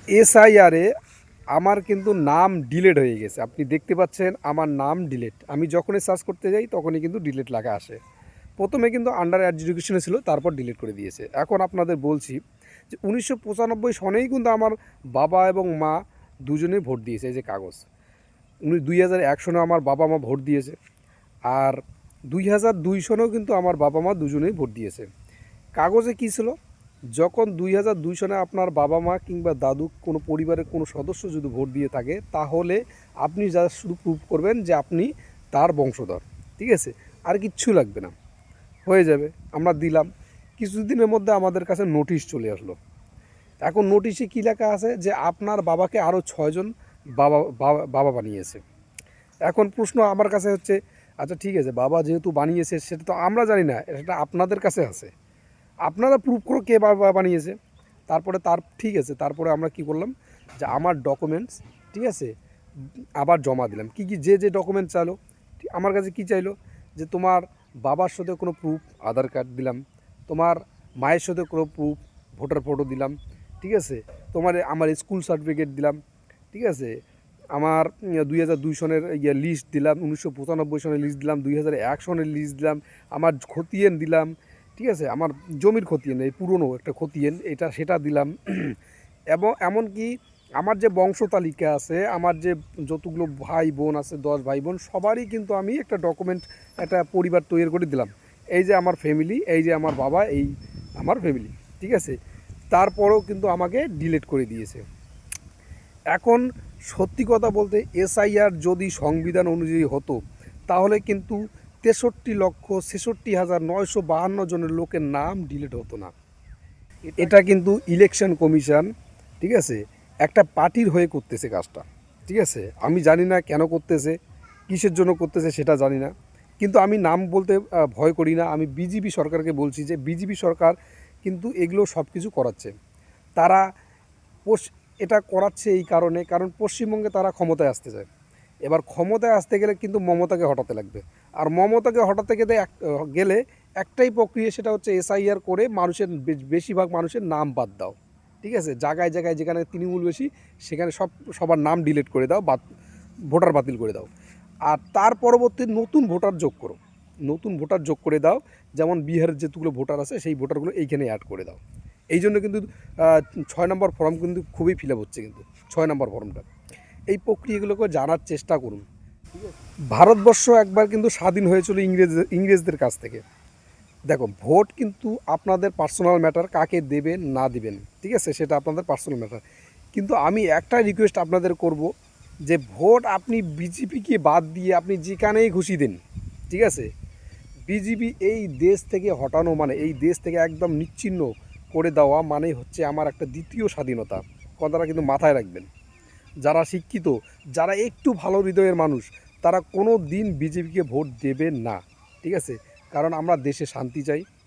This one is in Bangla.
এসআইআরে আমার কিন্তু নাম ডিলেট হয়ে গেছে। আপনি দেখতে পাচ্ছেন আমার নাম ডিলেট। আমি যখনই সার্চ করতে যাই তখনই কিন্তু ডিলেট লেখা আসে। প্রথমে কিন্তু আন্ডার এডুকেশনে ছিল, তারপর ডিলিট করে দিয়েছে। এখন আপনাদের বলছি যে 1995 সনেই কিন্তু আমার বাবা এবং মা দুজনেই ভোট দিয়েছে। এই যে কাগজ, 2001 সনে আমার বাবা মা ভোট দিয়েছে, আর 2002 সনেও কিন্তু আমার বাবা মা দুজনেই ভোট দিয়েছে। কাগজে কী ছিল, যখন 2002 সনে আপনার বাবা মা কিংবা দাদু কোনো পরিবারের কোনো সদস্য যদি ভোট দিয়ে থাকে, তাহলে আপনি যা শুধু প্রুভ করবেন যে আপনি তার বংশধর, ঠিক আছে, আর কিচ্ছু লাগবে না, হয়ে যাবে। আমরা দিলাম, কিছুদিনের মধ্যে আমাদের কাছে নোটিশ চলে আসলো। এখন নোটিশে কী লেখা আছে যে আপনার বাবাকে আরও 6জন বাবা বাবা বাবা বানিয়েছে। এখন প্রশ্ন আমার কাছে হচ্ছে, আচ্ছা ঠিক আছে, বাবা যেহেতু বানিয়েছে সেটা তো আমরা জানি না, সেটা আপনাদের কাছে আছে, আপনারা প্রুভ করো কে বাবা বানিয়েছে। তারপরে ঠিক আছে, তারপরে আমরা কি করলাম, যে আমার ডকুমেন্টস, ঠিক আছে, আবার জমা দিলাম। কি কি যে ডকুমেন্ট চাইলো, আমার কাছে কি চাইলো, যে তোমার বাবার সাথে কোনো প্রুফ, আধার কার্ড দিলাম, তোমার মায়ের সাথে কোনো প্রুফ, ভোটার ফটো দিলাম, ঠিক আছে, আমার স্কুল সার্টিফিকেট দিলাম, ঠিক আছে, আমার 2002 সনের লিস্ট দিলাম, 1995 সনের লিস্ট দিলাম, 2001 সনের লিস্ট দিলাম, আমার খতিয়ান দিলাম, ঠিক আছে, আমার জমির খতিয়ান, এই পুরনো একটা খতিয়ান, এটা সেটা দিলাম। এবং এমনকি আমার যে বংশ তালিকা আছে, আমার যে যতগুলো ভাই বোন আছে, 10 ভাই বোন, সবারই কিন্তু আমি একটা ডকুমেন্ট, একটা পরিবার তৈরি করে দিলাম। এই যে আমার ফ্যামিলি, এই যে আমার বাবা, এই আমার ফ্যামিলি, ঠিক আছে। তারপরেও কিন্তু আমাকে ডিলিট করে দিয়েছে। এখন সত্যি কথা বলতে, এসআইআর যদি সংবিধান অনুযায়ী হতো, তাহলে কিন্তু 63,66,952 জনের লোকের নাম ডিলিট হতো না। এটা কিন্তু ইলেকশন কমিশন, ঠিক আছে, একটা পার্টির হয়ে করতেছে কাজটা, ঠিক আছে। আমি জানি না কেন করতেছে, কিসের জন্য করতেছে সেটা জানি না, কিন্তু আমি নাম বলতে ভয় করি না। আমি বিজেপি সরকারকে বলছি যে বিজেপি সরকার কিন্তু এগুলো সব কিছু করাচ্ছে। তারা এটা করাচ্ছে এই কারণে, কারণ পশ্চিমবঙ্গে তারা ক্ষমতায় আসতে চায়। এবার ক্ষমতায় আসতে গেলে কিন্তু মমতাকে হটাতে লাগবে, আর মমতাকে হটাতে গেলে একটাই প্রক্রিয়া, সেটা হচ্ছে এসআইআর করে মানুষের বেশিরভাগ মানুষের নাম বাদ দাও, ঠিক আছে। জায়গায় জায়গায় যেখানে তৃণমূল বেশি, সেখানে সবার নাম ডিলিট করে দাও, ভোটার বাতিল করে দাও, আর তার পরবর্তী নতুন ভোটার যোগ করো, নতুন ভোটার যোগ করে দাও। যেমন বিহারের যেগুলো ভোটার আছে, সেই ভোটারগুলো এইখানে অ্যাড করে দাও। এই জন্য কিন্তু 6 নম্বর ফর্ম কিন্তু খুবই ফিল আপ হচ্ছে, কিন্তু 6 নম্বর ফর্মটা। এই প্রক্রিয়াগুলোকে জানার চেষ্টা করুন। ভারতবর্ষ একবার কিন্তু স্বাধীন হয়েছিল ইংরেজদের কাছ থেকে। দেখো, ভোট কিন্তু আপনাদের পার্সোনাল ম্যাটার, কাকে দেবেন না দিবেন, ঠিক আছে, সেটা আপনাদের পার্সোনাল ম্যাটার। কিন্তু আমি একটা রিকোয়েস্ট আপনাদের করব, যে ভোট আপনি বিজেপিকে বাদ দিয়ে আপনি যেখানেই খুশি দিন, ঠিক আছে। বিজেপি এই দেশ থেকে হটানো মানে, এই দেশ থেকে একদম নিচ্ছিন্ন করে দেওয়া মানে হচ্ছে আমার একটা দ্বিতীয় স্বাধীনতা। কথাটা কিন্তু মাথায় রাখবেন। যারা শিক্ষিত, যারা একটু ভালো হৃদয়ের মানুষ, তারা কোনো দিন বিজেপিকে ভোট দেবে না, ঠিক আছে, কারণ আমরা দেশে শান্তি চাই।